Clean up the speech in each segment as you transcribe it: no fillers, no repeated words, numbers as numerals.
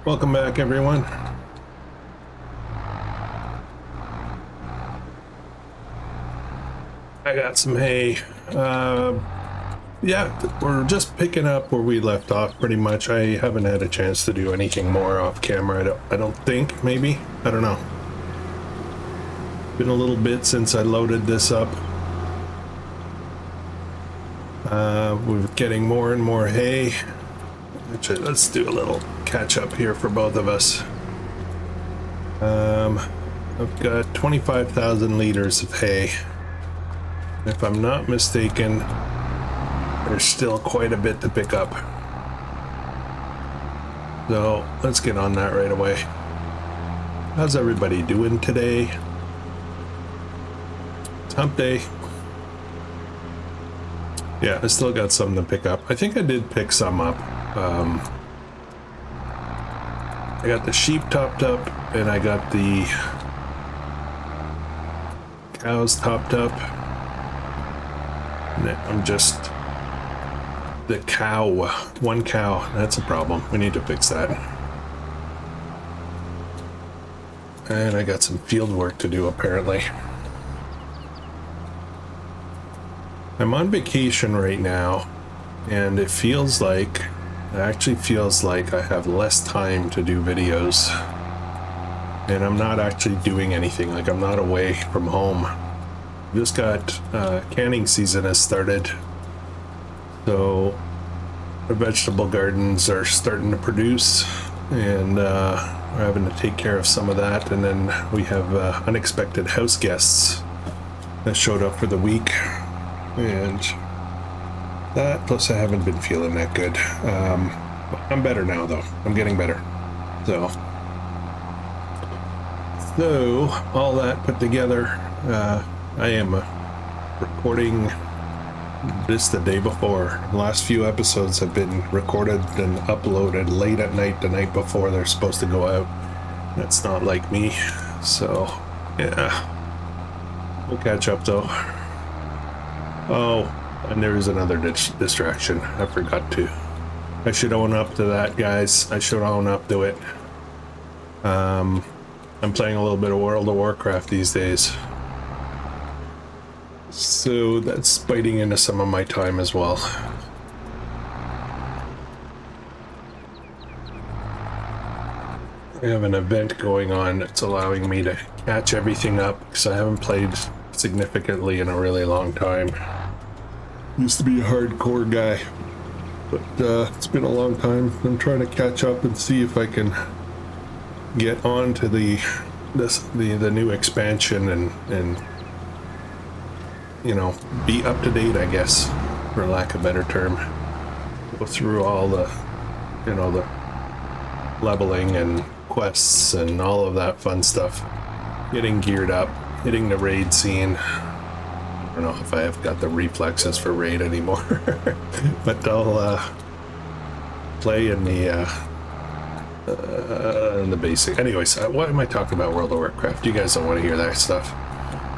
Welcome back, everyone. I got some hay. Yeah, we're just picking up where we left off pretty much. I haven't had a chance to do anything more off camera. I don't think, maybe. I don't know. Been a little bit since I loaded this up. We're getting more and more hay. Actually, let's do a little catch up here for both of us. I've got 25,000 liters of hay. If I'm not mistaken, there's still quite a bit to pick up. So let's get on that right away. How's everybody doing today? It's hump day. Yeah, I still got some to pick up. I think I did pick some up. I got the sheep topped up, and I got the cows topped up. And I'm just the cow. One cow. That's a problem. We need to fix that. And I got some field work to do, apparently. I'm on vacation right now, and it actually feels like I have less time to do videos, and I'm not actually doing anything. Like, I'm not away from home. Just got canning season has started, so our vegetable gardens are starting to produce, and we're having to take care of some of that. And then we have unexpected house guests that showed up for the week. And that, plus I haven't been feeling that good. I'm better now, though. I'm getting better. So all that put together, I am recording this the day before. The last few episodes have been recorded and uploaded late at night, the night before they're supposed to go out. That's not like me. So, yeah. We'll catch up, though. Oh, and there is another distraction. I forgot to. I should own up to that, guys. I should own up to it. I'm playing a little bit of World of Warcraft these days, so that's biting into some of my time as well. I have an event going on that's allowing me to catch everything up, because I haven't played significantly in a really long time. Used to be a hardcore guy, but it's been a long time. I'm trying to catch up and see if I can get on to the new expansion and you know, be up to date, I guess, for lack of a better term. Go through all the, you know, the leveling and quests and all of that fun stuff. Getting geared up, hitting the raid scene. I don't know if I have got the reflexes for raid anymore, but I'll play in the basic. Anyways, why am I talking about World of Warcraft? You guys don't want to hear that stuff.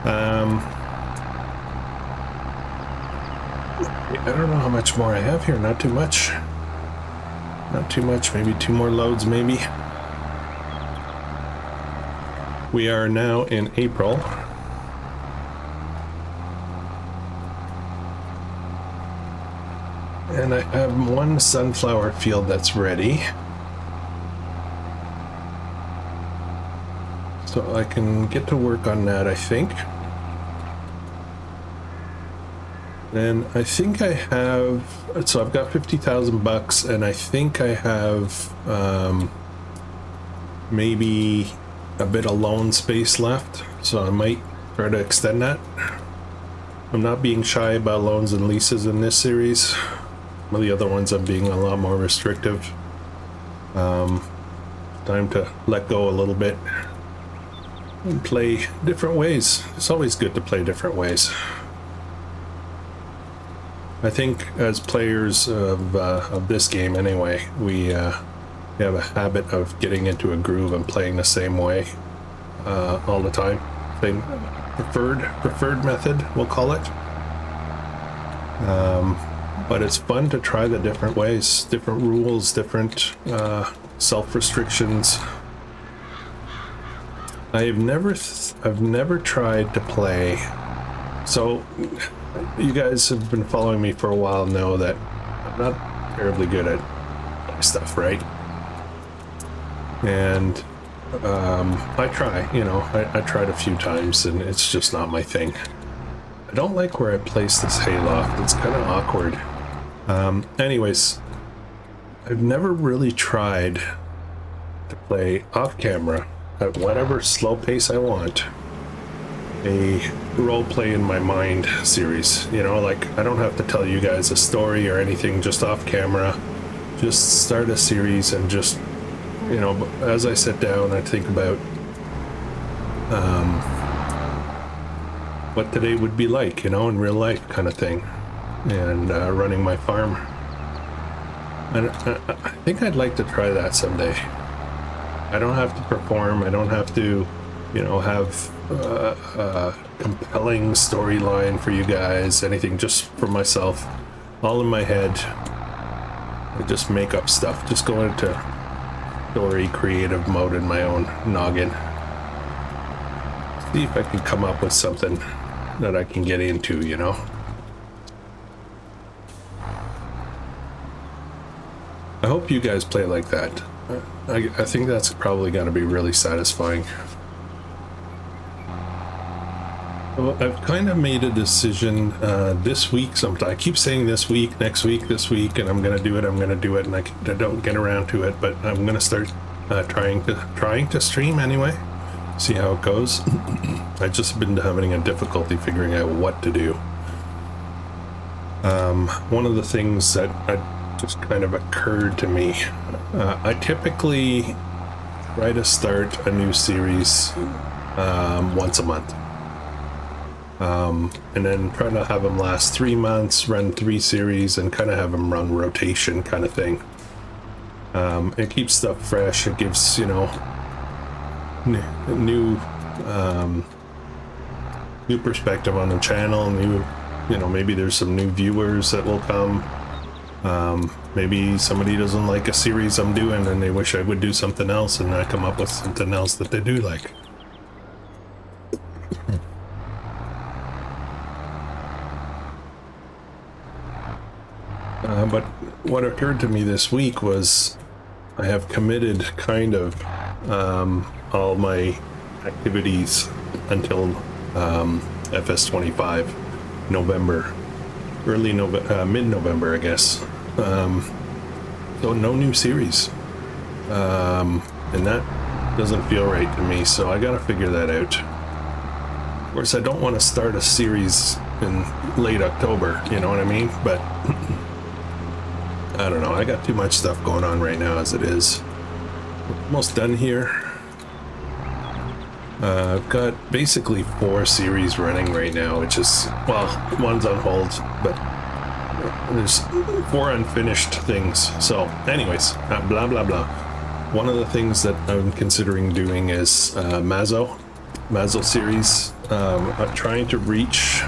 I don't know how much more I have here. Not too much. Not too much. Maybe 2 more loads, maybe. We are now in April. And I have 1 sunflower field that's ready. So I can get to work on that, I think. And I think I have, so I've got 50,000 bucks, and I think I have maybe a bit of loan space left, so I might try to extend that. I'm not being shy about loans and leases in this series. Some of the other ones I'm being a lot more restrictive. Time to let go a little bit and play different ways. It's always good to play different ways. I think as players of this game anyway, we have a habit of getting into a groove and playing the same way all the time. Same preferred method, we'll call it. But it's fun to try the different ways, different rules, different self-restrictions. I've never tried to play. So you guys have been following me for a while, know that I'm not terribly good at stuff, right? And I try, you know, I tried a few times and it's just not my thing. I don't like where I place this hayloft. It's kind of awkward. Anyways, I've never really tried to play off camera at whatever slow pace I want a role play in my mind series. You know, like I don't have to tell you guys a story or anything, just off camera. Just start a series and just, you know, as I sit down, I think about what today would be like, you know, in real life kind of thing, and running my farm. And I think I'd like to try that someday. I don't have to perform. I don't have to, you know, have a compelling storyline for you guys, anything, just for myself, all in my head. I just make up stuff, just go into story creative mode in my own noggin. See if I can come up with something that I can get into, you know. I hope you guys play like that. I think that's probably going to be really satisfying. Well, I've kind of made a decision this week sometime. I keep saying this week, next week, this week, and I'm going to do it, and I don't get around to it, but I'm going to start trying to stream anyway, see how it goes. I've just been having a difficulty figuring out what to do. One of the things that just kind of occurred to me, I typically try to start a new series once a month. And then try to have them last 3 months, run 3 series, and kind of have them run rotation kind of thing. It keeps stuff fresh. It gives, you know, new perspective on the channel. New, you know, maybe there's some new viewers that will come. Maybe somebody doesn't like a series I'm doing and they wish I would do something else, and I come up with something else that they do like. But what occurred to me this week was I have committed kind of all my activities until FS25 November, mid-November, I guess. So no new series, and that doesn't feel right to me, so I gotta figure that out. Of course, I don't want to start a series in late October, you know what I mean? But I don't know, I got too much stuff going on right now as it is. Almost done here. I've got basically 4 series running right now, which is, well, one's on hold, but there's 4 unfinished things. So anyways, blah blah blah. One of the things that I'm considering doing is Mazo series. I'm trying to reach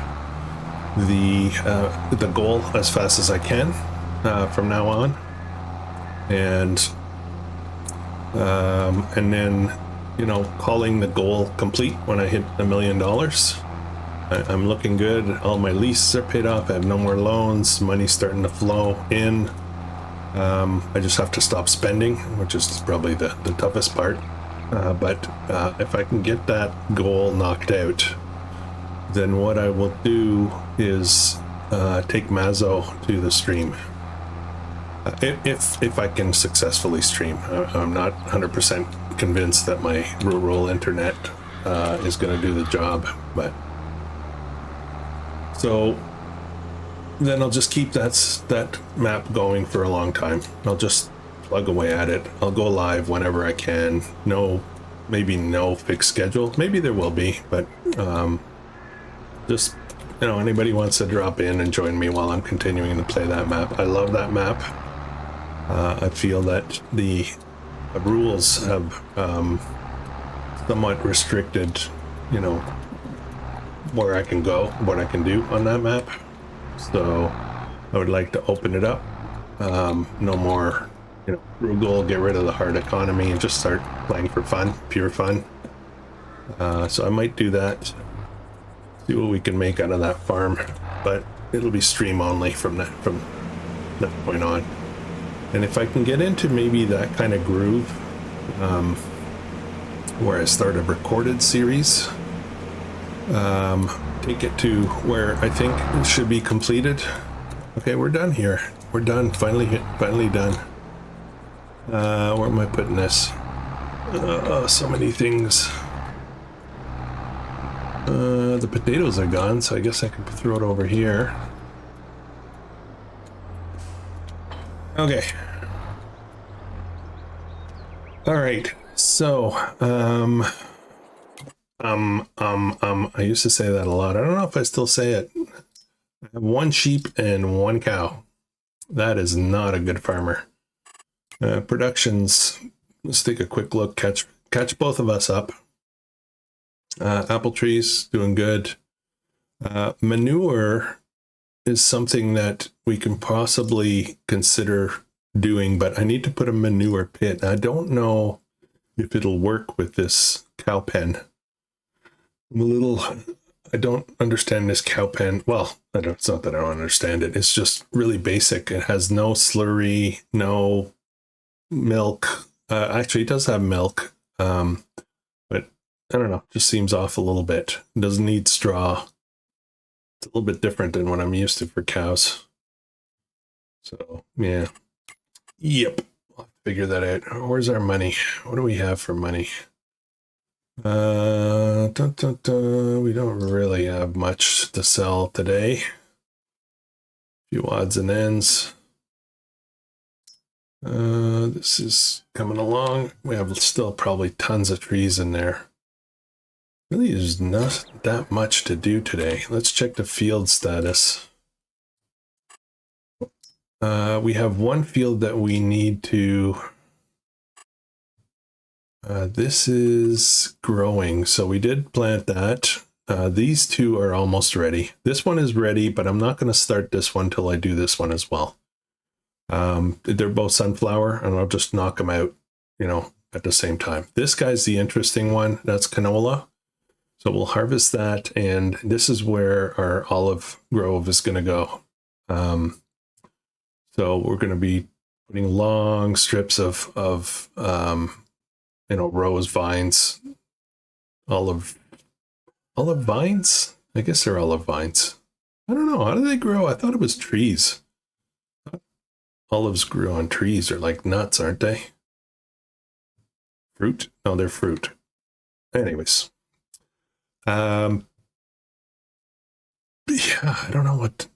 the goal as fast as I can from now on, and then, you know, calling the goal complete when I hit $1 million. I'm looking good. All my leases are paid off. I have no more loans. Money's starting to flow in. I just have to stop spending, which is probably the toughest part. But if I can get that goal knocked out, then what I will do is take Mazo to the stream. If I can successfully stream. I'm not 100% convinced that my rural internet is going to do the job, but so then I'll just keep that map going for a long time. I'll just plug away at it. I'll go live whenever I can. Maybe no fixed schedule. Maybe there will be, but just, you know, anybody wants to drop in and join me while I'm continuing to play that map. I love that map. I feel that the rules have somewhat restricted, you know, where I can go, what I can do on that map. So I would like to open it up. No more you know, frugal, get rid of the hard economy, and just start playing for fun, pure fun. So I might do that. See what we can make out of that farm, but it'll be stream only from that point on. And if I can get into maybe that kind of groove, where I start a recorded series, take it to where I think it should be completed. Okay, we're done here. We're done. Finally done. Where am I putting this? So many things. The potatoes are gone, so I guess I can throw it over here. Okay. All right. So, I used to say that a lot. I don't know if I still say it. I have 1 sheep and 1 cow. That is not a good farmer. Productions. Let's take a quick look. Catch both of us up. Apple trees doing good. Manure is something that we can possibly consider doing, but I need to put a manure pit. I don't know if it'll work with this cow pen. I don't understand this cow pen. Well, it's not that I don't understand it. It's just really basic. It has no slurry, no milk. Actually, it does have milk, but I don't know. Just seems off a little bit. It doesn't need straw. It's a little bit different than what I'm used to for cows. So, yeah. Yep. I'll figure that out. Where's our money? What do we have for money? We don't really have much to sell today. A few odds and ends. This is coming along. We have still probably tons of trees in there. Really, there's not that much to do today. Let's check the field status. We have 1 field that we need to... this is growing, so we did plant that. These 2 are almost ready. This one is ready, but I'm not going to start this one till I do this one as well. They're both sunflower, and I'll just knock them out, you know, at the same time. This guy's the interesting one. That's canola. So we'll harvest that, and this is where our olive grove is going to go. So we're going to be putting long strips of you know, rose vines, olive vines. I guess they're olive vines. I don't know. How do they grow? I thought it was trees. Olives grew on trees, or like nuts, aren't they? Fruit? No, they're fruit. Anyways. Yeah, I don't know what.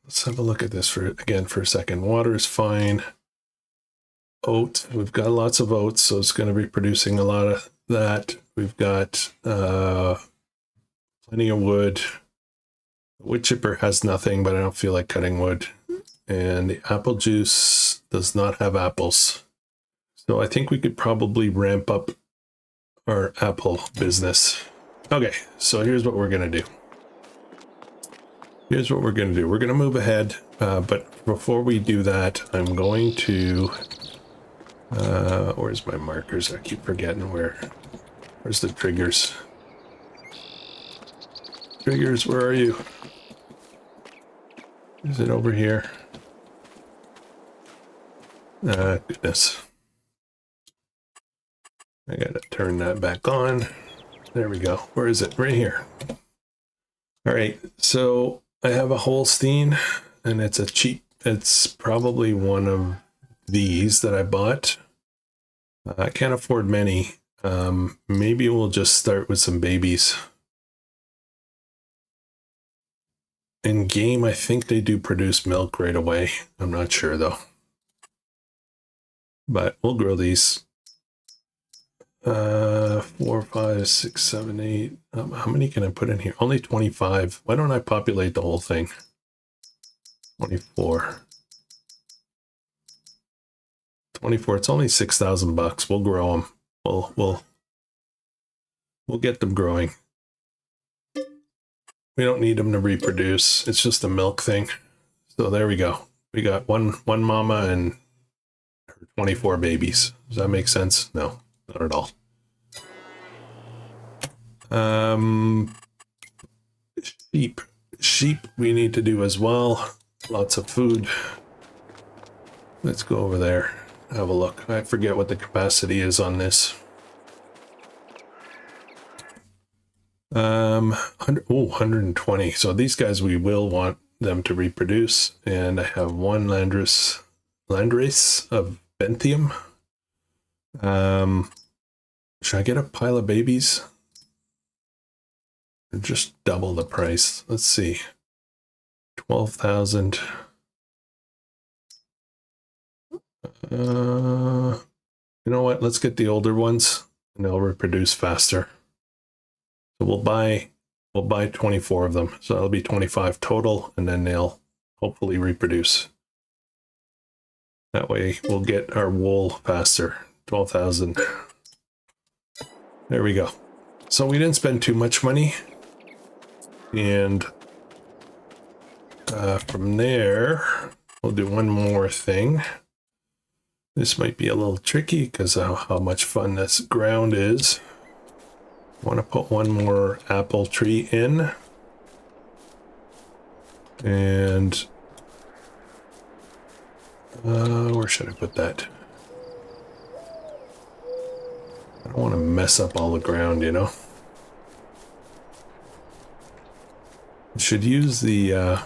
Let's have a look at this for a second. Water is fine. Oat, we've got lots of oats, so it's going to be producing a lot of that. We've got plenty of wood. The wood chipper has nothing, but I don't feel like cutting wood. And the apple juice does not have apples. So I think we could probably ramp up our apple business. Okay, so here's what we're going to do. We're going to move ahead, but before we do that, I'm going to... where's my markers? I keep forgetting where's the triggers? Triggers, where are you? Is it over here? Goodness. I gotta turn that back on. There we go. Where is it? Right here. All right, so I have a Holstein, and it's probably one of these that I bought. I can't afford many. Maybe we'll just start with some babies. In game, I think they do produce milk right away. I'm not sure though. But we'll grow these. 4, 5, 6, 7, 8. How many can I put in here? Only 25. Why don't I populate the whole thing? 24. 24. It's only $6,000. We'll grow them. We'll get them growing. We don't need them to reproduce. It's just a milk thing. So there we go. We got one mama and 24 babies. Does that make sense? No, not at all. Sheep we need to do as well. Lots of food. Let's go over there, have a look. I forget what the capacity is on this. 120. So these guys, we will want them to reproduce. And I have one landrace of Benthium. Should I get a pile of babies? Or just double the price. Let's see. 12,000. You know what? Let's get the older ones and they'll reproduce faster. So we'll buy 24 of them. So that'll be 25 total, and then they'll hopefully reproduce. That way we'll get our wool faster. 12,000. There we go. So we didn't spend too much money. And from there, we'll do one more thing. This might be a little tricky because of how much fun this ground is. I want to put one more apple tree in. And where should I put that? I don't want to mess up all the ground, you know. I should use the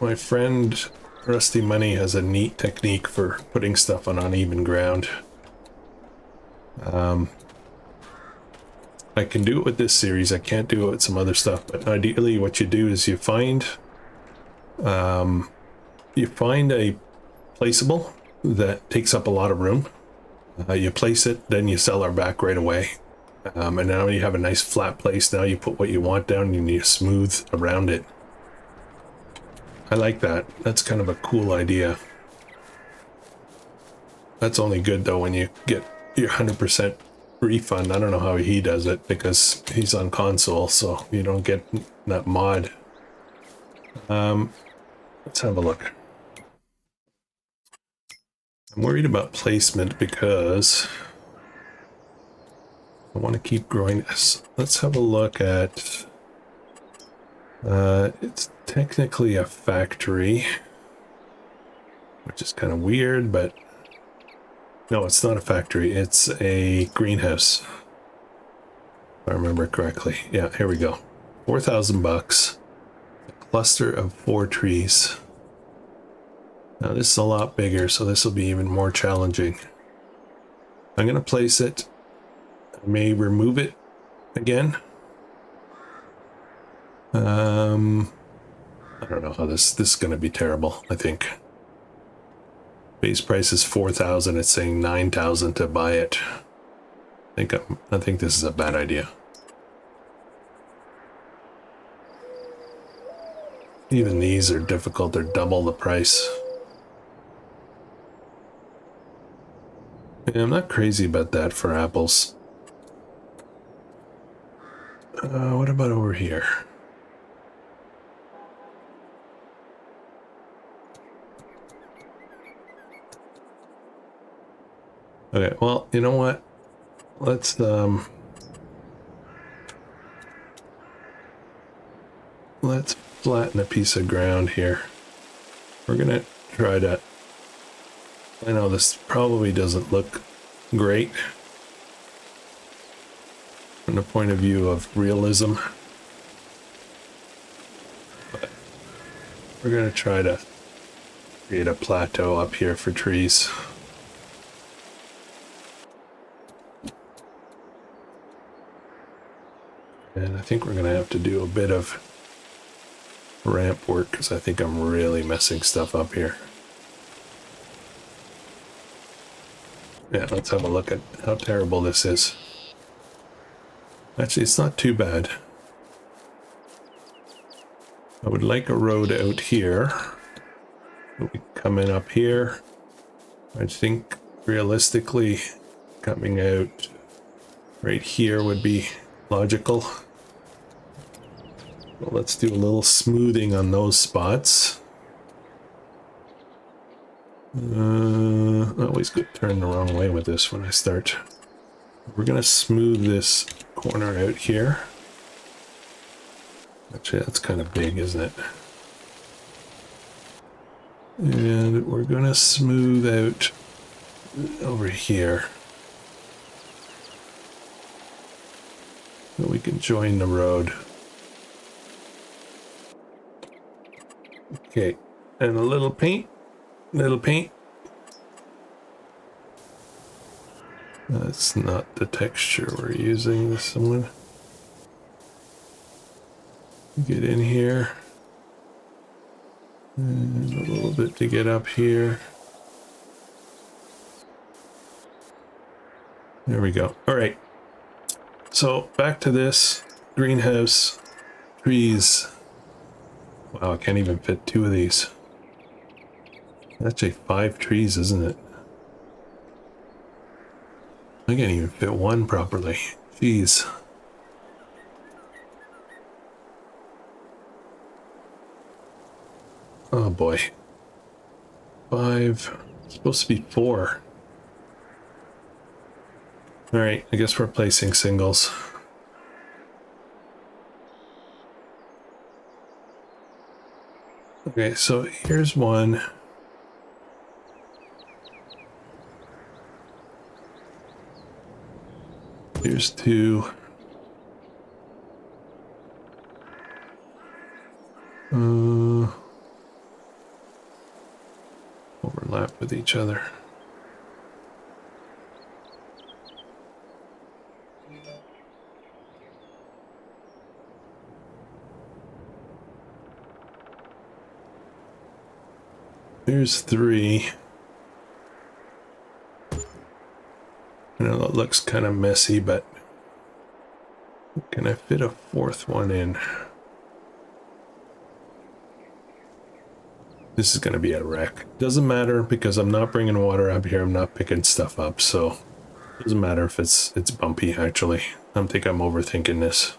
my friend Rusty Money has a neat technique for putting stuff on uneven ground. I can do it with this series. I can't do it with some other stuff, but ideally what you do is you find a placeable that takes up a lot of room. You place it, then you sell our back right away. And now you have a nice flat place. Now you put what you want down and you smooth around it. I like that. That's kind of a cool idea. That's only good though when you get your 100% refund. I don't know how he does it because he's on console, so you don't get that mod. Let's have a look. I'm worried about placement because I want to keep growing this. Let's have a look at it's technically a factory, which is kind of weird, but no, it's not a factory. It's a greenhouse, if I remember correctly. Yeah, here we go. 4,000 bucks. A cluster of 4 trees. Now this is a lot bigger, so this will be even more challenging. I'm going to place it. I may remove it again. I don't know how this is going to be terrible, I think. Base price is 4,000. It's saying 9,000 to buy it. I think this is a bad idea. Even these are difficult. They're double the price. Yeah, I'm not crazy about that for apples. What about over here? Okay, well, you know what? Let's flatten a piece of ground here. We're gonna try to, I know this probably doesn't look great from the point of view of realism, but we're gonna try to create a plateau up here for trees. And I think we're going to have to do a bit of ramp work because I think I'm really messing stuff up here. Yeah, let's have a look at how terrible this is. Actually, it's not too bad. I would like a road out here. We come in up here. I think realistically coming out right here would be logical. Well, let's do a little smoothing on those spots. I always get turned the wrong way with this when I start. We're gonna smooth this corner out here. Actually, that's kind of big, isn't it? And we're gonna smooth out over here. So we can join the road. Okay, and a little paint. Little paint. That's not the texture we're using. This one. Get in here. And a little bit to get up here. There we go. All right. So back to this greenhouse, trees. Wow, I can't even fit 2 of these. That's actually 5 trees, isn't it? I can't even fit 1 properly. Jeez. Oh boy. 5. It's supposed to be 4. Alright, I guess we're placing singles. Okay, so here's 1. Here's 2. Overlap with each other. Here's 3. I know that looks kind of messy, but can I fit a 4th one in? This is going to be a wreck. Doesn't matter because I'm not bringing water up here. I'm not picking stuff up, so it doesn't matter if it's bumpy. Actually, I think I'm overthinking this.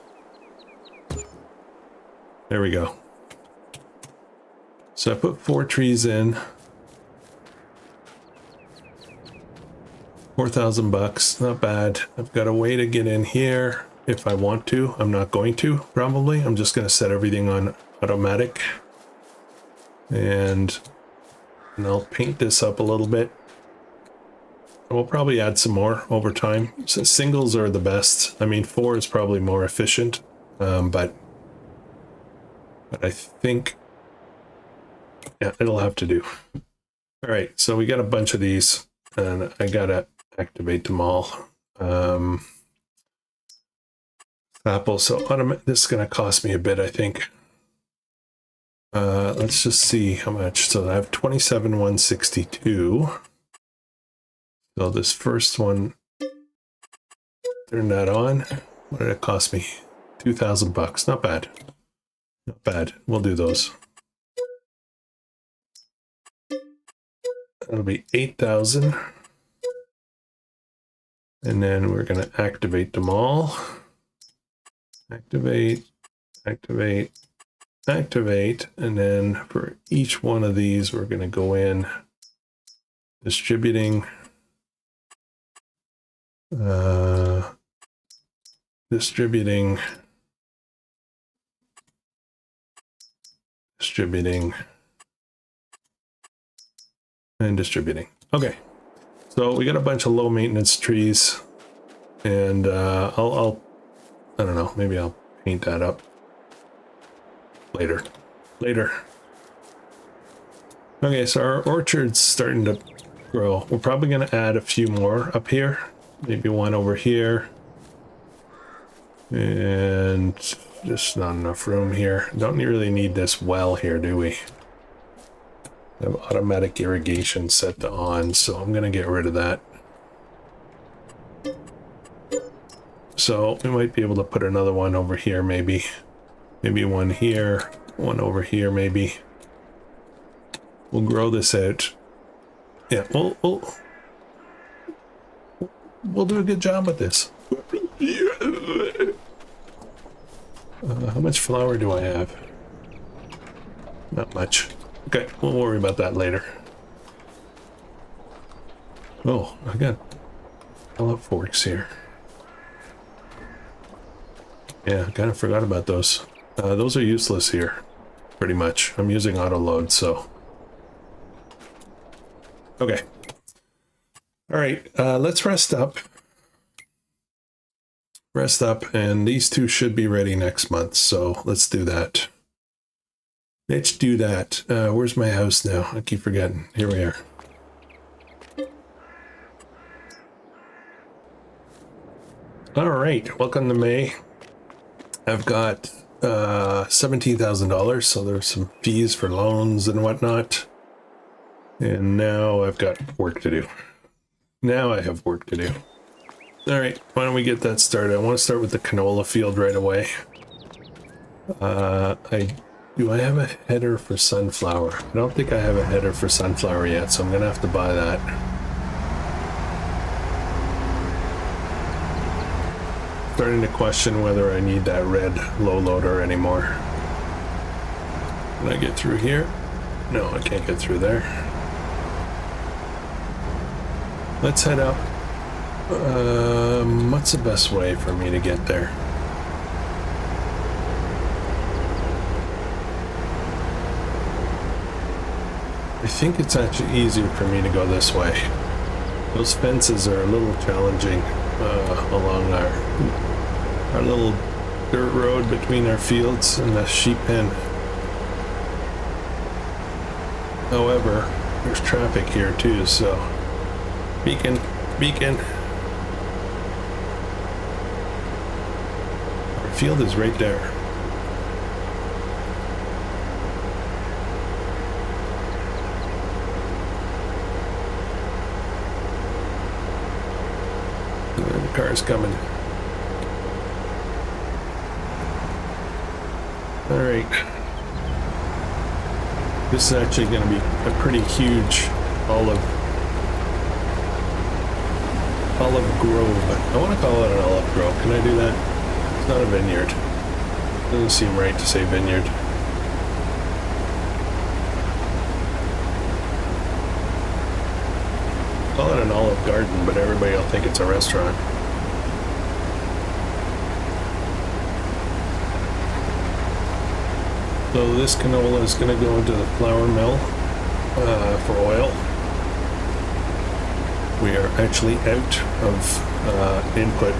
There we go. So I put 4 trees in. $4,000, not bad. I've got a way to get in here if I want to. I'm not going to, probably. I'm just going to set everything on automatic. And I'll paint this up a little bit. We'll probably add some more over time. So singles are the best. I mean, 4 is probably more efficient, but I think, yeah, it'll have to do. All right, so we got a bunch of these, and I gotta activate them all. Apple, so this is gonna cost me a bit, I think. Let's just see how much. So I have 27,162. So this first one, turn that on. What did it cost me? $2,000. Not bad. Not bad. We'll do those. That'll be 8,000. And then we're going to activate them all. Activate, activate, activate. And then for each one of these, we're going to go in distributing, distributing, and distributing. Okay, so we got a bunch of low maintenance trees, and I don't know, maybe I'll paint that up later. Okay, so our orchard's starting to grow. We're probably going to add a few more up here, maybe one over here, and just not enough room here. Don't really need this well here, do we? I have automatic irrigation set to on, so I'm going to get rid of that. So we might be able to put another one over here, maybe. Maybe one here, one over here, maybe. We'll grow this out. Yeah, we'll do a good job with this. How much flour do I have? Not much. Okay, we'll worry about that later. Oh, I got pellet forks here. Yeah, I kind of forgot about those. Those are useless here, pretty much. I'm using auto load, so. Okay. All right, let's rest up. Rest up, and these two should be ready next month, so let's do that. Let's do that. Where's my house now? I keep forgetting. Here we are. All right, welcome to May. I've got $17,000, so there's some fees for loans and whatnot. And now I've got work to do. Now I have work to do. All right, why don't we get that started? I want to start with the canola field right away. Do I have a header for sunflower? I don't think I have a header for sunflower yet, so I'm gonna have to buy that. Starting to question whether I need that red low loader anymore. Can I get through here? No, I can't get through there. Let's head up. What's the best way for me to get there? I think it's actually easier for me to go this way. Those fences are a little challenging along our little dirt road between our fields and the sheep pen. However, there's traffic here too, so beacon. Our field is right there. The car's coming. All right. This is actually going to be a pretty huge olive grove. I want to call it an olive grove. Can I do that? It's not a vineyard. Doesn't seem right to say vineyard. Call it an olive garden, but everybody will think it's a restaurant. So this canola is going to go into the flour mill for oil. We are actually out of input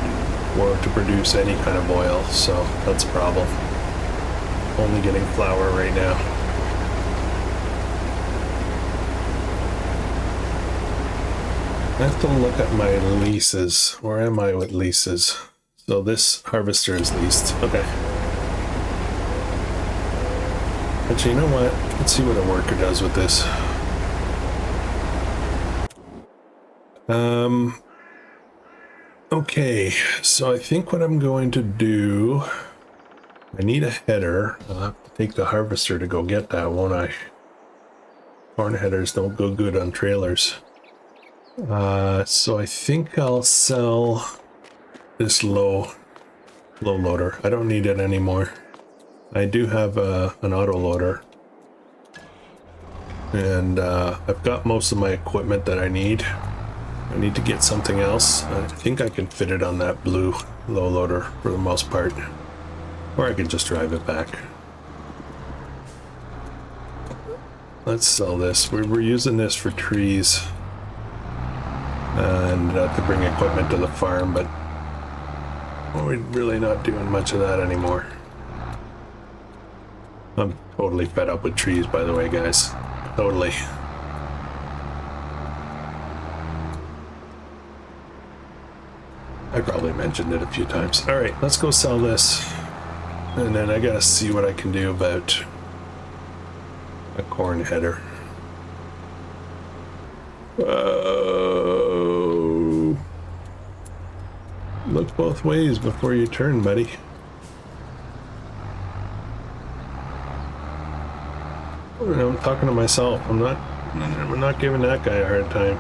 to produce any kind of oil, so that's a problem. Only getting flour right now. I have to look at my leases. Where am I with leases? So this harvester is leased. Okay. Actually, you know what? Let's see what a worker does with this. Okay, so I think what I'm going to do, I need a header. I'll have to take the harvester to go get that, won't I? Corn headers don't go good on trailers. So I think I'll sell this low loader. I don't need it anymore. I do have an auto loader. And I've got most of my equipment that I need. I need to get something else. I think I can fit it on that blue low loader for the most part. Or I can just drive it back. Let's sell this. We're using this for trees. And to bring equipment to the farm, but we're really not doing much of that anymore. I'm totally fed up with trees, by the way, guys. Totally. I probably mentioned it a few times. All right, let's go sell this. And then I gotta see what I can do about a corn header. Whoa. Look both ways before you turn, buddy. I'm talking to myself. I'm not giving that guy a hard time.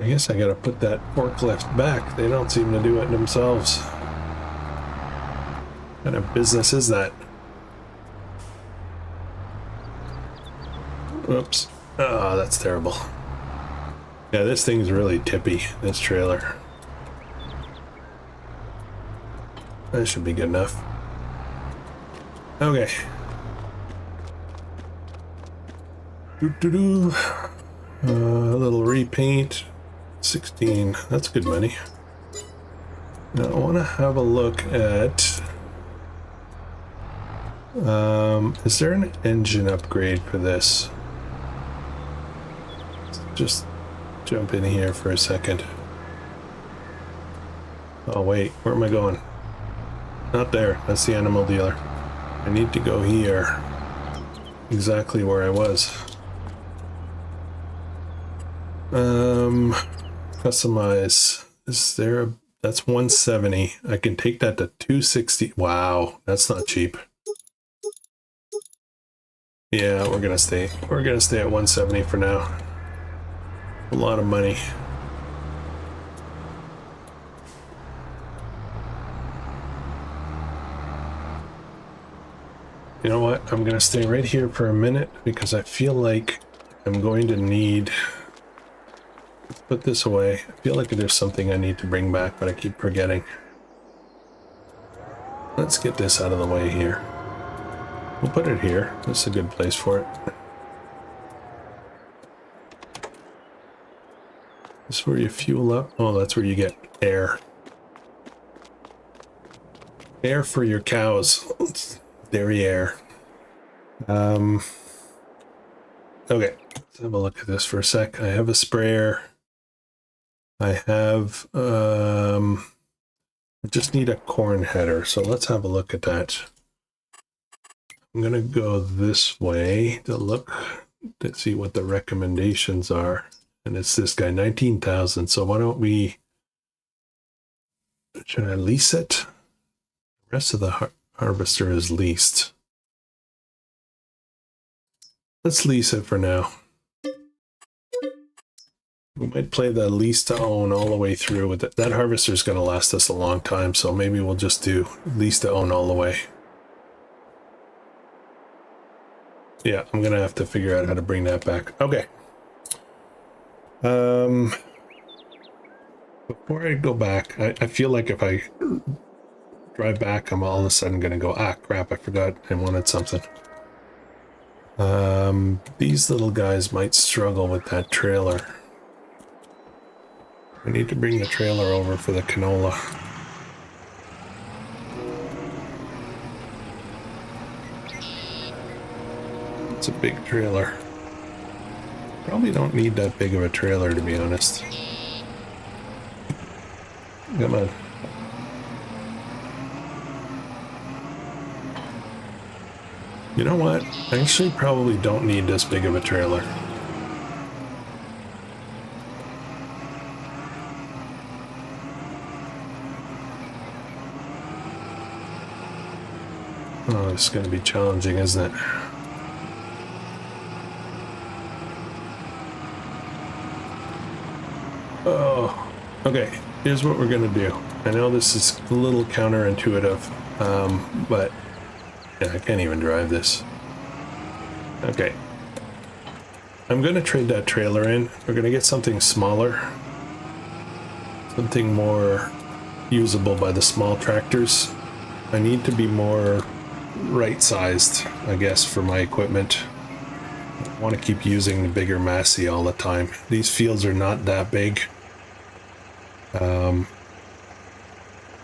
I guess I gotta put that forklift back. They don't seem to do it themselves. What kind of business is that? Oops. Oh, that's terrible. Yeah, this thing's really tippy, this trailer. That should be good enough. Okay. A little repaint. 16. That's good money. Now I want to have a look at... is there an engine upgrade for this? Just jump in here for a second. Oh wait, where am I going? Not there, that's the animal dealer. I need to go here. Exactly where I was. Customize. Is there a... That's 170. I can take that to 260. Wow, that's not cheap. Yeah, we're gonna stay at 170 for now. A lot of money. You know what? I'm gonna stay right here for a minute because I feel like I'm going to need... Let's put this away. I feel like there's something I need to bring back, but I keep forgetting. Let's get this out of the way here. We'll put it here. This is a good place for it. This is where you fuel up. Oh, that's where you get air. Air for your cows. Dairy air. Okay. Let's have a look at this for a sec. I have a sprayer. I have, I just need a corn header. So let's have a look at that. I'm going to go this way to look to see what the recommendations are. And it's this guy, 19,000. So why don't we, should I lease it? The rest of the harvester is leased. Let's lease it for now. We might play the lease to own all the way through with it. That harvester is going to last us a long time, so maybe we'll just do lease to own all the way. Yeah, I'm going to have to figure out how to bring that back. Okay. Before I go back, I feel like if I drive back, I'm all of a sudden going to go, ah, crap, I forgot I wanted something. These little guys might struggle with that trailer. I need to bring the trailer over for the canola. It's a big trailer. Probably don't need that big of a trailer, to be honest. Come on. You know what? I actually probably don't need this big of a trailer. Oh, it's going to be challenging, isn't it? Oh, okay. Here's what we're going to do. I know this is a little counterintuitive, but yeah, I can't even drive this. Okay. I'm going to trade that trailer in. We're going to get something smaller. Something more usable by the small tractors. I need to be more right-sized, I guess, for my equipment. I want to keep using the bigger Massey all the time. These fields are not that big.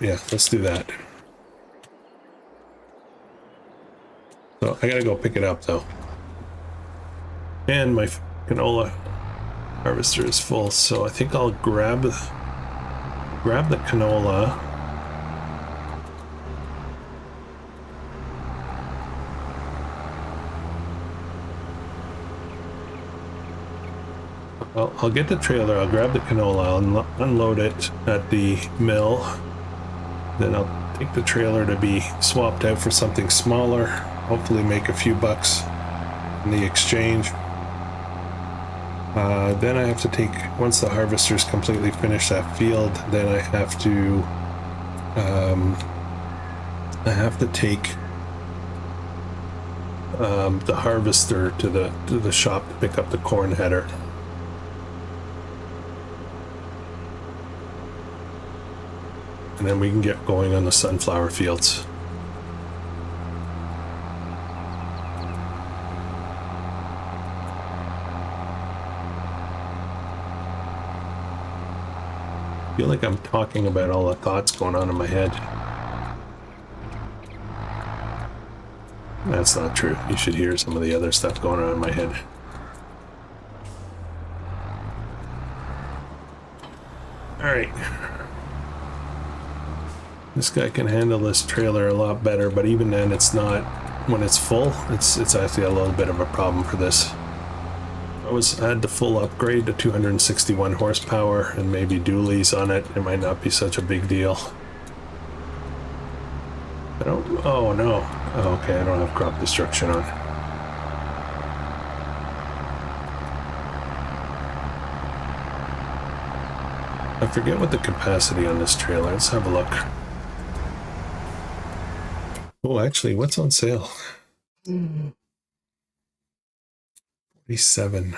Yeah, let's do that. So I gotta go pick it up though. And my canola harvester is full, so I think I'll grab the canola. Well, I'll get the trailer, I'll grab the canola, I'll unload it at the mill. Then I'll take the trailer to be swapped out for something smaller. Hopefully make a few bucks in the exchange. Then I have to take, once the harvester's completely finished that field, then I have to take the harvester to the shop to pick up the corn header. And then we can get going on the sunflower fields. I feel like I'm talking about all the thoughts going on in my head. That's not true. You should hear some of the other stuff going on in my head. Alright. This guy can handle this trailer a lot better, but even then it's not, when it's full, it's actually a little bit of a problem for this. I had the full upgrade to 261 horsepower and maybe dualies on it. It might not be such a big deal. I don't, oh no. Oh, okay, I don't have crop destruction on. I forget what the capacity on this trailer. Let's have a look. Oh, actually, what's on sale? 47.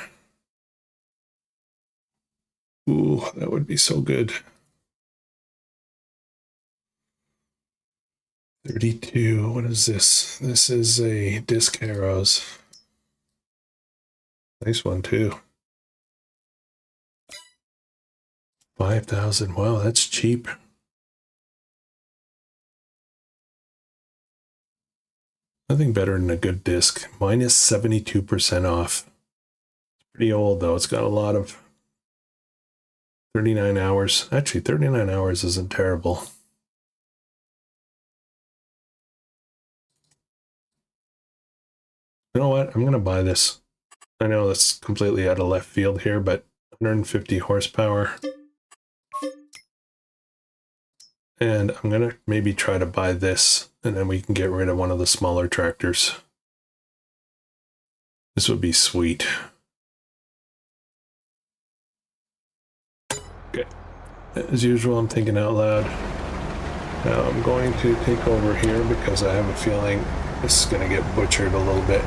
Ooh, that would be so good. 32. What is this? This is a disc arrows. Nice one too. 5,000. Wow, that's cheap. Nothing better than a good disc. Minus 72% off. Pretty old though. It's got a lot of 39 hours. Actually, 39 hours isn't terrible. You know what? I'm going to buy this. I know that's completely out of left field here, but 150 horsepower. And I'm going to maybe try to buy this, and then we can get rid of one of the smaller tractors. This would be sweet. Okay. As usual, I'm thinking out loud. Now I'm going to take over here because I have a feeling this is going to get butchered a little bit.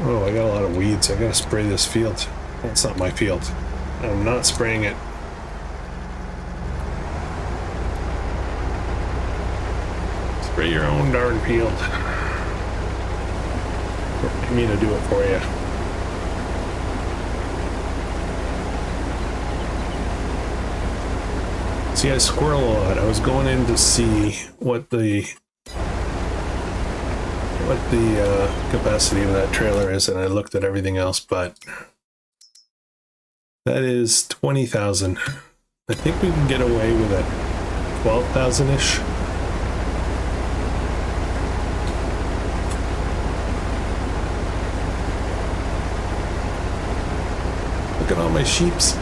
Oh, I got a lot of weeds. I got to spray this field. That's not my field. I'm not spraying it. Spray your own darn field. Or pay me to do it for you. See, I squirrel a lot. I was going in to see what the capacity of that trailer is, and I looked at everything else, but that is 20,000. I think we can get away with a 12,000-ish. Look at all my sheeps.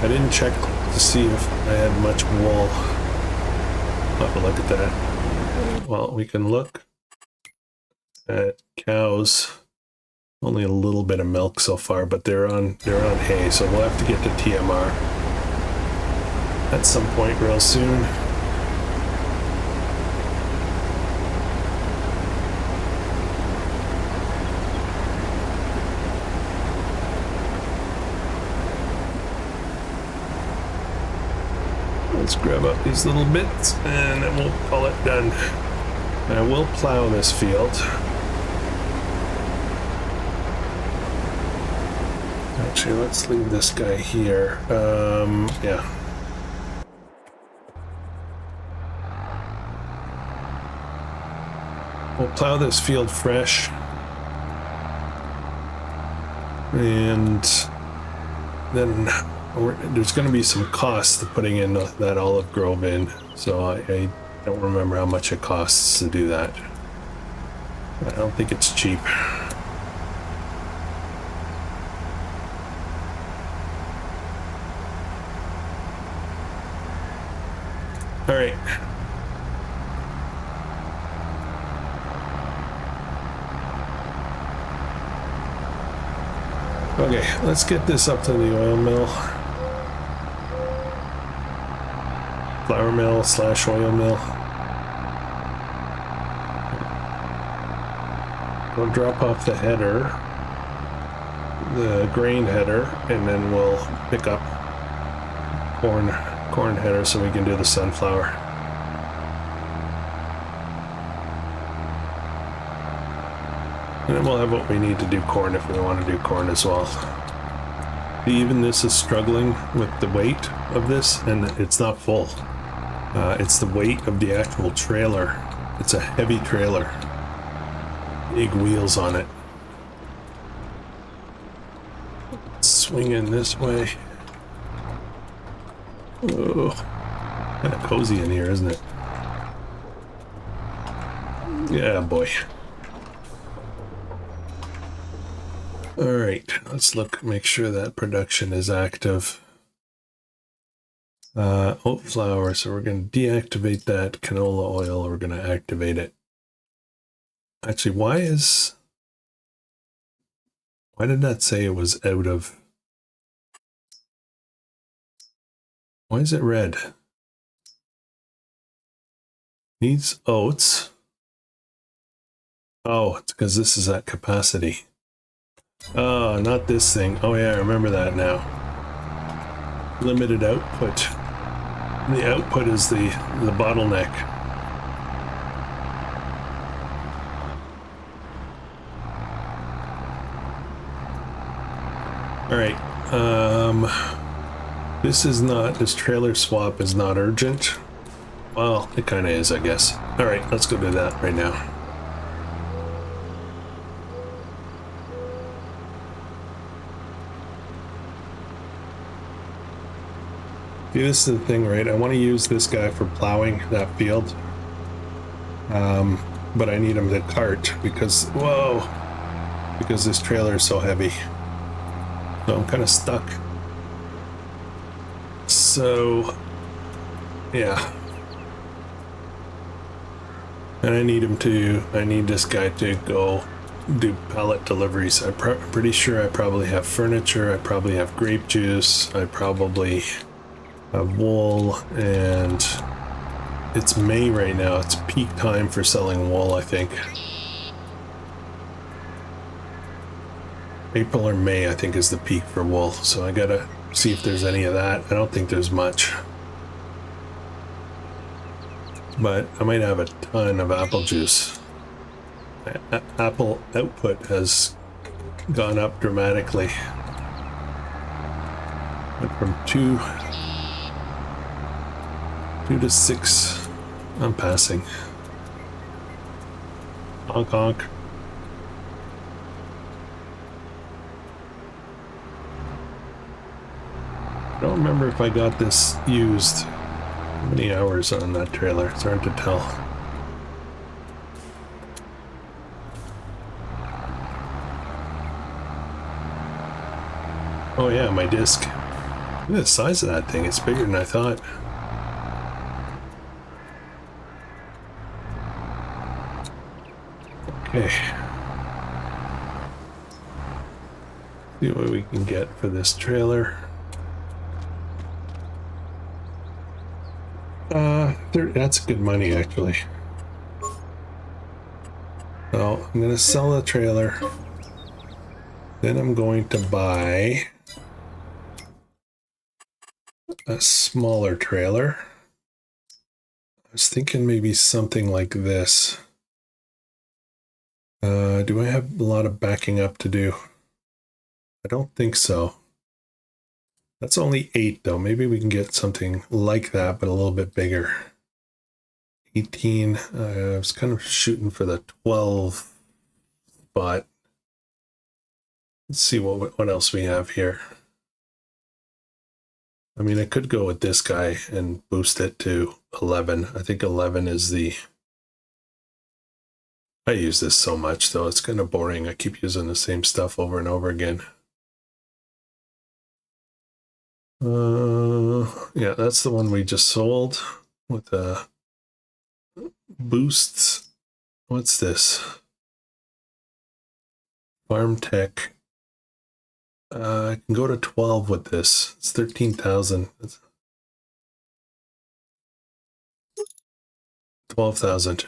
I didn't check to see if I had much wool. I'll have to look at that. Well, we can look at cows. Only a little bit of milk so far, but they're on hay, so we'll have to get to TMR at some point real soon. Let's grab up these little bits and then we'll call it done. I will plow this field. Actually, let's leave this guy here. Yeah. We'll plow this field fresh. And then there's going to be some costs to putting in that olive grove in. So I don't remember how much it costs to do that. I don't think it's cheap. All right. Okay, let's get this up to the oil mill. flour mill slash oil mill. We'll drop off the header, the grain header, and then we'll pick up corn header so we can do the sunflower. And then we'll have what we need to do corn if we want to do corn as well. Even this is struggling with the weight of this, and it's not full. It's the weight of the actual trailer. It's a heavy trailer. Big wheels on it. Swing in this way. Oh, kind of cozy in here, isn't it? Yeah, boy. All right, let's look, make sure that production is active. Oat flour, so we're going to deactivate that. Canola oil, we're going to activate it. Actually, why did that say it was out of? Why is it red? Needs oats. Oh, it's because this is at capacity. Oh, not this thing. Oh yeah, I remember that now. Limited output. The output is the bottleneck. All right. This trailer swap is not urgent. Well, it kind of is, I guess. All right, let's go do that right now. See, this is the thing, right? I want to use this guy for plowing that field. But I need him to cart because, whoa, because this trailer is so heavy. So I'm kind of stuck. So, yeah. And I need this guy to go do pallet deliveries. I'm pretty sure I probably have furniture, I probably have grape juice, I probably have wool, and it's May right now. It's peak time for selling wool, I think. April or May, I think, is the peak for wool, so I gotta see if there's any of that. I don't think there's much. But I might have a ton of apple juice. Apple output has gone up dramatically. Went from 2 to 6. I'm passing. Honk honk. I don't remember if I got this used. How many hours on that trailer? It's hard to tell. Oh yeah, my disc. Look at the size of that thing. It's bigger than I thought. Okay. See what we can get for this trailer. That's good money, actually. So I'm going to sell the trailer. Then I'm going to buy a smaller trailer. I was thinking maybe something like this. Do I have a lot of backing up to do? I don't think so. That's only 8 though. Maybe we can get something like that, but a little bit bigger. 18. I was kind of shooting for the 12 spot. Let's see what else we have here. I mean, I could go with this guy and boost it to 11. I think 11 is the... I use this so much though. It's kind of boring. I keep using the same stuff over and over again. Yeah, that's the one we just sold with the boosts. What's this? Farm Tech. I can go to 12 with this. It's 13,000. 12,000.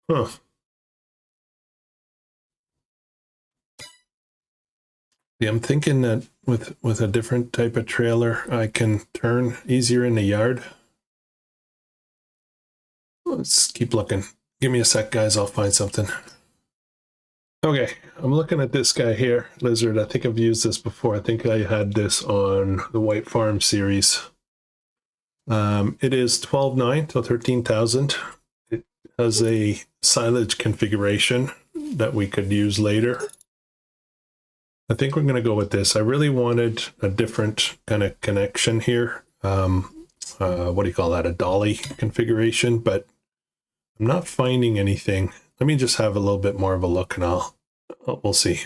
Huh. Yeah, I'm thinking that with a different type of trailer, I can turn easier in the yard. Let's keep looking. Give me a sec, guys. I'll find something. Okay, I'm looking at this guy here, Lizard. I think I've used this before. I think I had this on the White Farm series. It is 12.9 to 13,000. It has a silage configuration that we could use later. I think we're going to go with this. I really wanted a different kind of connection here. What do you call that? A dolly configuration, but I'm not finding anything. Let me just have a little bit more of a look and we'll see.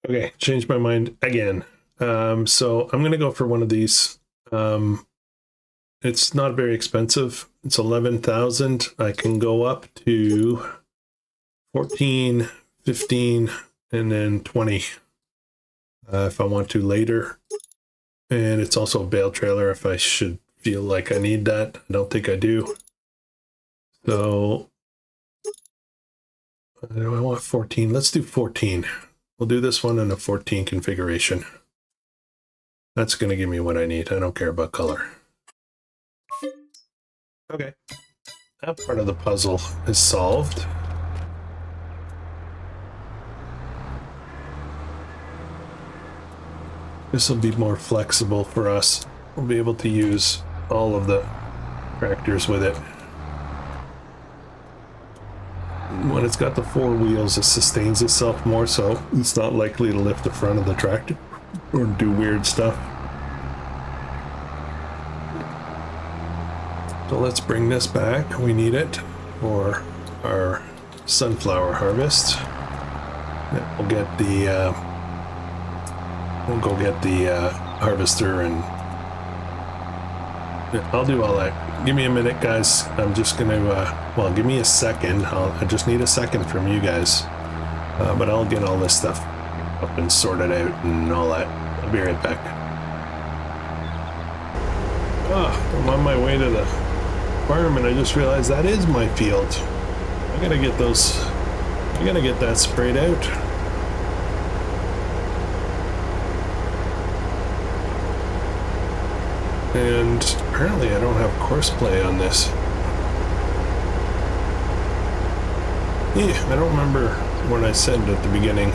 Okay, changed my mind again. So I'm going to go for one of these. It's not very expensive. It's 11,000. I can go up to 14, 15, and then 20 if I want to later. And it's also a bale trailer if I should feel like I need that. I don't think I do. So I want 14. Let's do 14. We'll do this one in a 14 configuration. That's going to give me what I need. I don't care about color. Okay. That part of the puzzle is solved. This will be more flexible for us. We'll be able to use all of the tractors with it. When it's got the four wheels, it sustains itself more, so it's not likely to lift the front of the tractor or do weird stuff. So let's bring this back. We need it for our sunflower harvest. We'll get the we'll go get the harvester, and I'll do all that. Give me a minute, guys. I'm just gonna well, give me a second. I just need a second from you guys, but I'll get all this stuff up and sorted out and all that. I'll be right back. I'm on my way to the farm, and I just realized that is my field. I gotta get those. I gotta get that sprayed out. And apparently I don't have courseplay on this. Yeah, I don't remember what I said at the beginning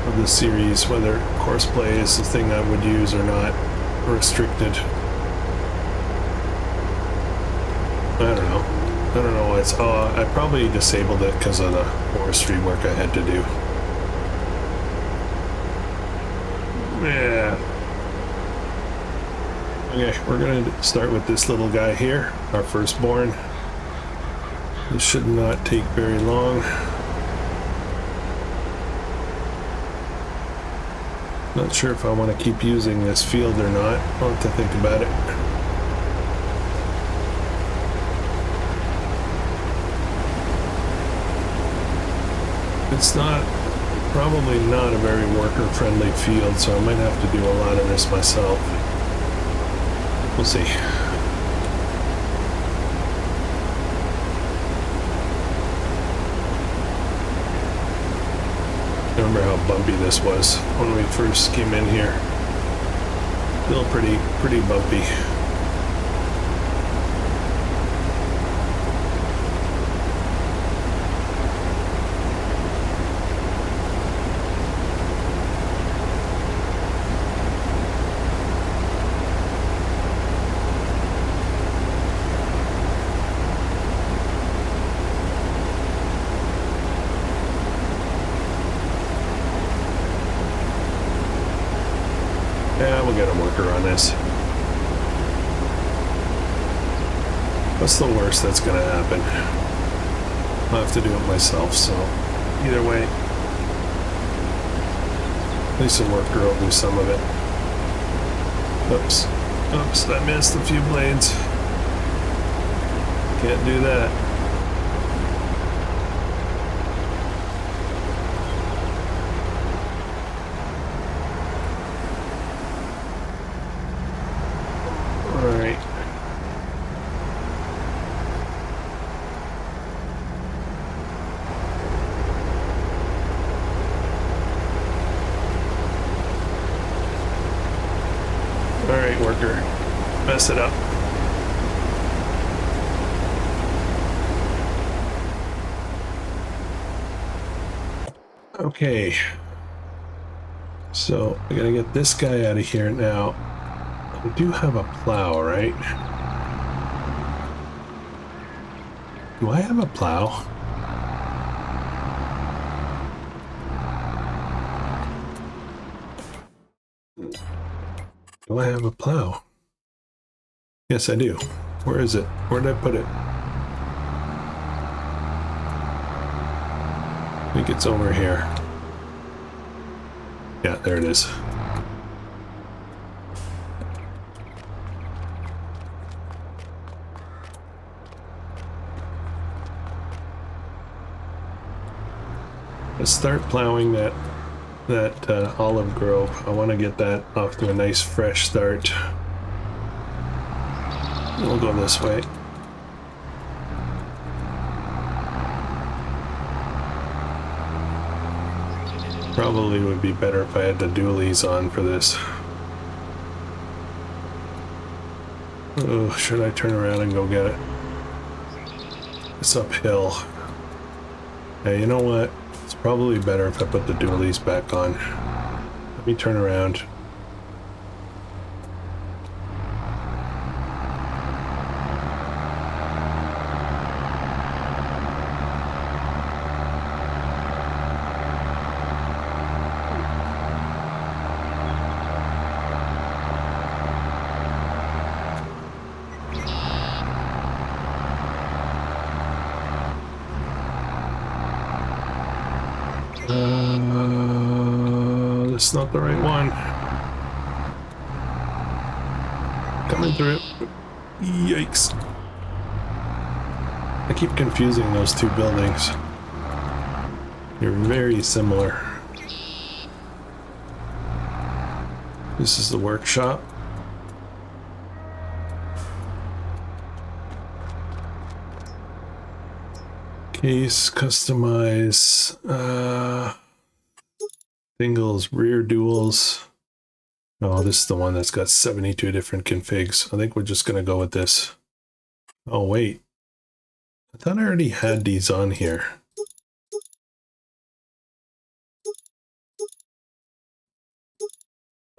of the series, whether courseplay is the thing I would use or not, or restricted. I don't know. I don't know why it's... I probably disabled it because of the forestry work I had to do. Yeah. Okay, we're going to start with this little guy here, our firstborn. This should not take very long. Not sure if I want to keep using this field or not. I'll have to think about it. It's probably not a very worker-friendly field, so I might have to do a lot of this myself. We'll see. I remember how bumpy this was when we first came in here. Still pretty bumpy. Yeah, we'll get a worker on this. What's the worst that's gonna happen? I'll have to do it myself, so either way, at least a worker will do some of it. Oops, I missed a few blades. Can't do that. Alright. worker mess it up. Okay. So I gotta get this guy out of here now. We do have a plow, right? Do I have a plow? Do I have a plow? Yes, I do. Where is it? Where did I put it? I think it's over here. Yeah, there it is. Let's start plowing that olive grove. I want to get that off to a nice fresh start. We'll go this way. Probably would be better if I had the dualies on for this. Oh, should I turn around and go get it? It's uphill. Hey, you know what? It's probably better if I put the dualies back on. Let me turn around. That's not the right one. Coming through. Yikes. I keep confusing those two buildings. They're very similar. This is the workshop. Case, customize, singles, rear duals. Oh, this is the one that's got 72 different configs. I think we're just gonna go with this. Oh wait, I thought I already had these on here.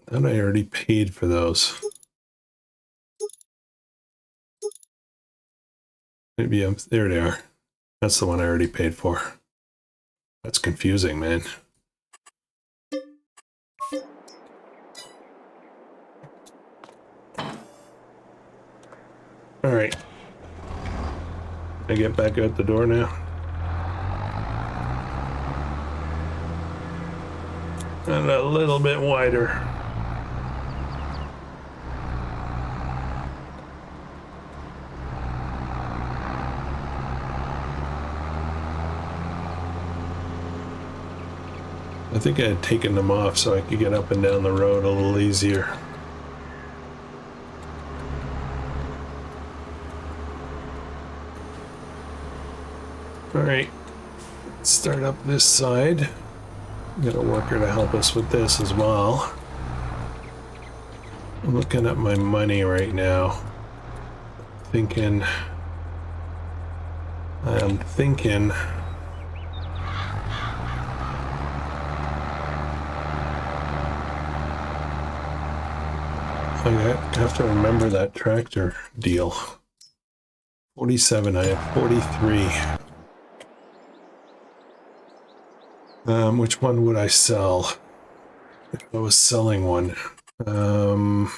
I thought I already paid for those. Maybe there they are. That's the one I already paid for. That's confusing, man. All right. I get back out the door now. And a little bit wider. I think I had taken them off so I could get up and down the road a little easier. All right, let's start up this side. Got a worker to help us with this as well. I'm looking at my money right now. I'm thinking I have to remember that tractor deal. 47, I have 43. Which one would I sell? If I was selling one. Have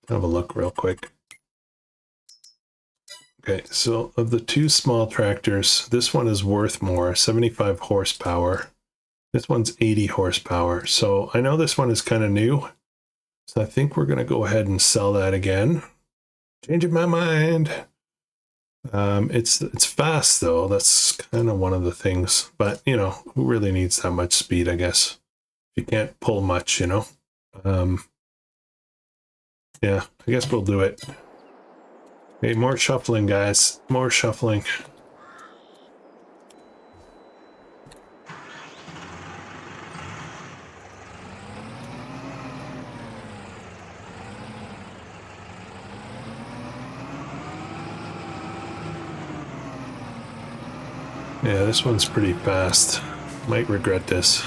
a look real quick. Okay, so of the two small tractors, this one is worth more, 75 horsepower. This one's 80 horsepower. So I know this one is kind of new. So I think we're going to go ahead and sell that again. Changing my mind. It's fast though. That's kind of one of the things. But you know, who really needs that much speed? I guess if you can't pull much, you know. Yeah, I guess we'll do it. Okay, more shuffling, guys. More shuffling. Yeah, this one's pretty fast. Might regret this.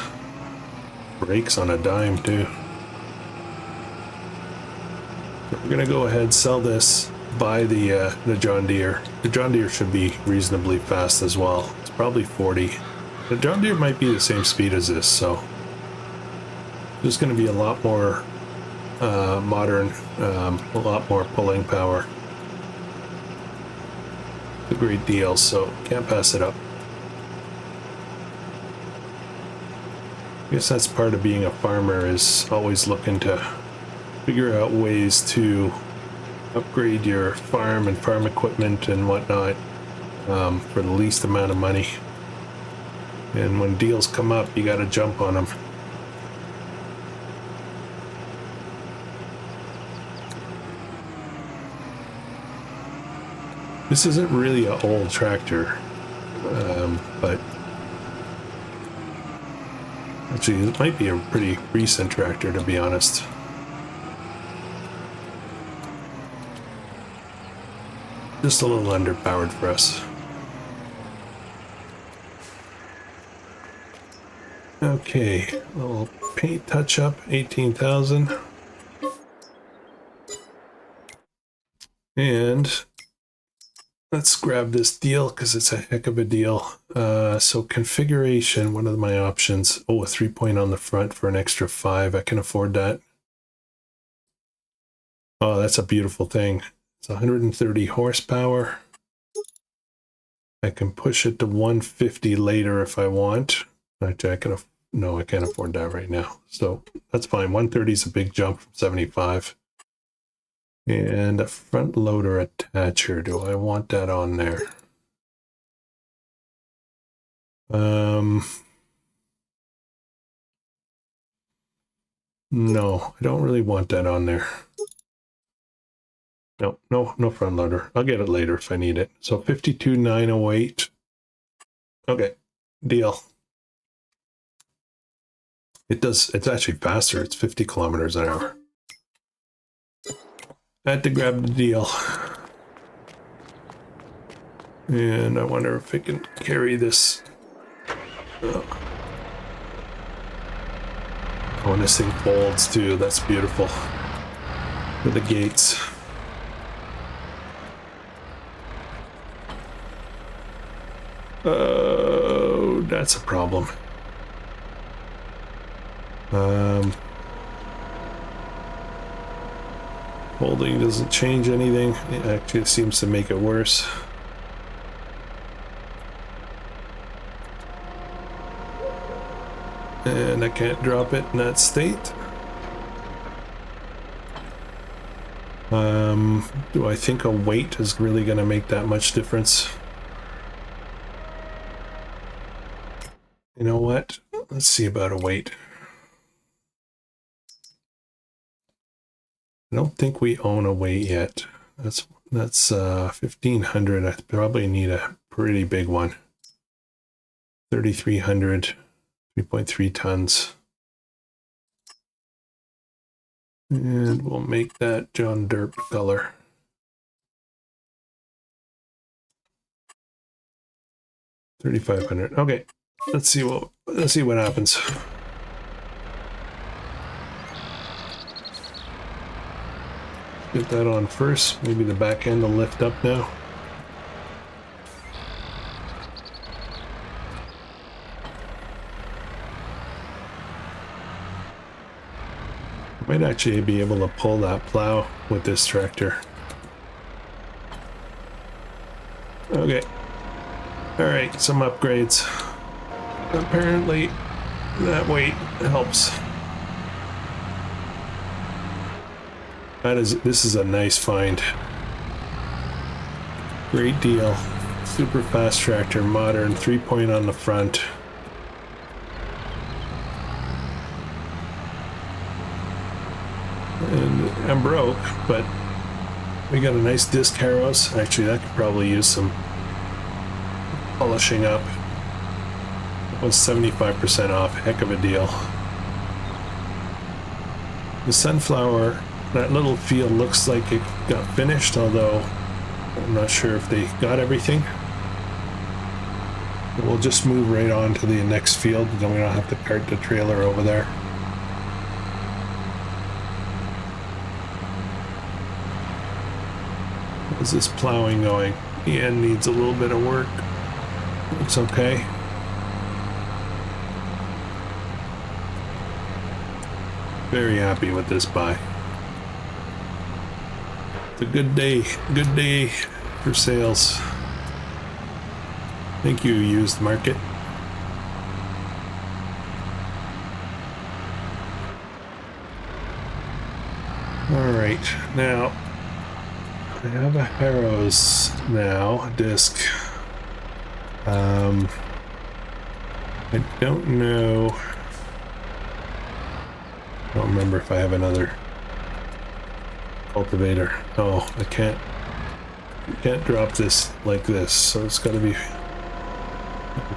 Brakes on a dime too. So we're gonna go ahead, sell this, buy the John Deere. The John Deere should be reasonably fast as well. It's probably 40. The John Deere might be the same speed as this, so there's gonna be a lot more modern, a lot more pulling power. It's a great deal, so can't pass it up. I guess that's part of being a farmer, is always looking to figure out ways to upgrade your farm and farm equipment and whatnot for the least amount of money. And when deals come up, you got to jump on them. This isn't really an old tractor, but actually, it might be a pretty recent tractor, to be honest. Just a little underpowered for us. Okay, a little paint touch up, 18,000. And let's grab this deal because it's a heck of a deal. So configuration, one of my options. Oh, a 3-point on the front for an extra 5. I can afford that. Oh, that's a beautiful thing. It's 130 horsepower. I can push it to 150 later if I want. Actually, no, I can't afford that right now. So that's fine. 130 is a big jump from 75. And a front loader attacher. Do I want that on there? No, I don't really want that on there. No front loader. I'll get it later if I need it. So 52,908. Okay, deal. It's actually faster. It's 50 kilometers an hour. I had to grab the deal. And I wonder if I can carry this. Oh, and this thing folds too. That's beautiful. With the gates. Oh, that's a problem. Folding doesn't change anything. It actually seems to make it worse. And I can't drop it in that state. Do I think a weight is really going to make that much difference? You know what? Let's see about a weight. I don't think we own a weight yet. That's 1,500. I probably need a pretty big one. 3,300, 3.3 tons. And we'll make that John Derp color. $3,500. Okay, let's see what happens. Get that on first. Maybe the back end will lift up now. Might actually be able to pull that plow with this tractor. Okay. Alright, some upgrades. Apparently that weight helps. This is a nice find. Great deal. Super fast tractor, modern, 3-point on the front. And I'm broke, but we got a nice disc harrows. Actually, that could probably use some polishing up. It was 75% off. Heck of a deal. The sunflower, that little field looks like it got finished, although I'm not sure if they got everything. We'll just move right on to the next field, then we don't have to cart the trailer over there. How's this plowing going? The end needs a little bit of work. Looks okay. Very happy with this buy. It's a good day for sales. Thank you, used market. All right, now I have a Harrows now, disc. I don't know. I don't remember if I have another cultivator. Oh, I can't. You can't drop this like this, so it's got to be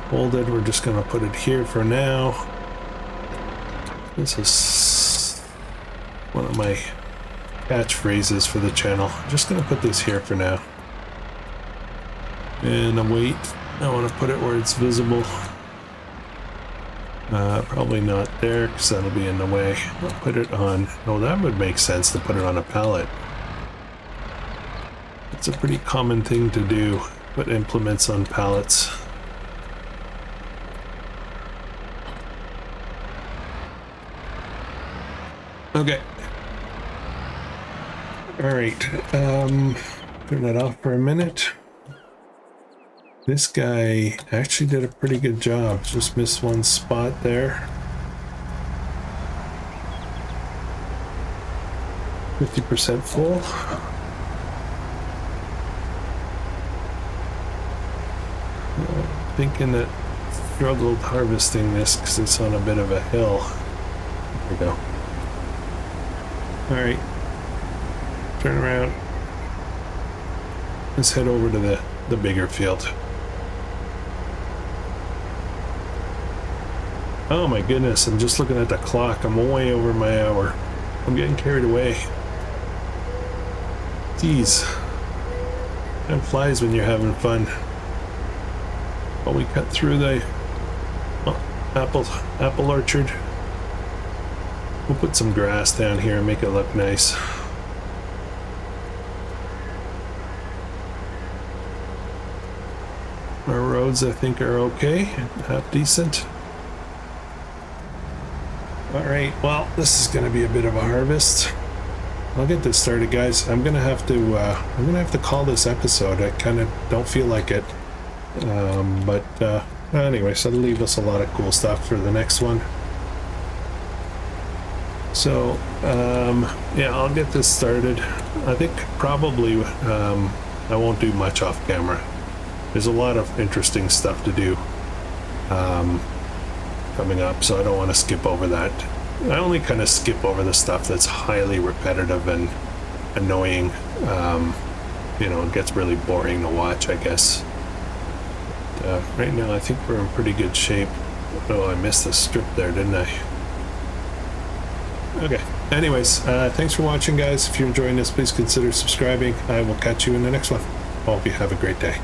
folded. We're just gonna put it here for now. This is one of my catchphrases for the channel. I'm just gonna put this here for now. And wait, I want to put it where it's visible. Probably not there because that'll be in the way. I'll put it on. Oh, that would make sense to put it on a pallet. It's a pretty common thing to do, put implements on pallets. Okay. Alright, turn that off for a minute. This guy actually did a pretty good job, just missed one spot there. 50% full. Thinking that struggled harvesting this because it's on a bit of a hill. There we go. Alright. Turn around. Let's head over to the bigger field. Oh my goodness, I'm just looking at the clock. I'm way over my hour. I'm getting carried away. Jeez. Time flies when you're having fun. Well, we cut through the apple orchard. We'll put some grass down here and make it look nice. Our roads, I think, are okay, half decent. All right, well, this is going to be a bit of a harvest. I'll get this started, guys. I'm gonna have to call this episode. I kind of don't feel like it, but anyways, that'll leave us a lot of cool stuff for the next one. So yeah, I'll get this started. I think probably I won't do much off camera. There's a lot of interesting stuff to do coming up, so I don't want to skip over that. I only kind of skip over the stuff that's highly repetitive and annoying. You know, it gets really boring to watch, I guess. But, right now, I think we're in pretty good shape. Oh, I missed the strip there, didn't I? Okay. Anyways, thanks for watching, guys. If you're enjoying this, please consider subscribing. I will catch you in the next one. Hope you have a great day.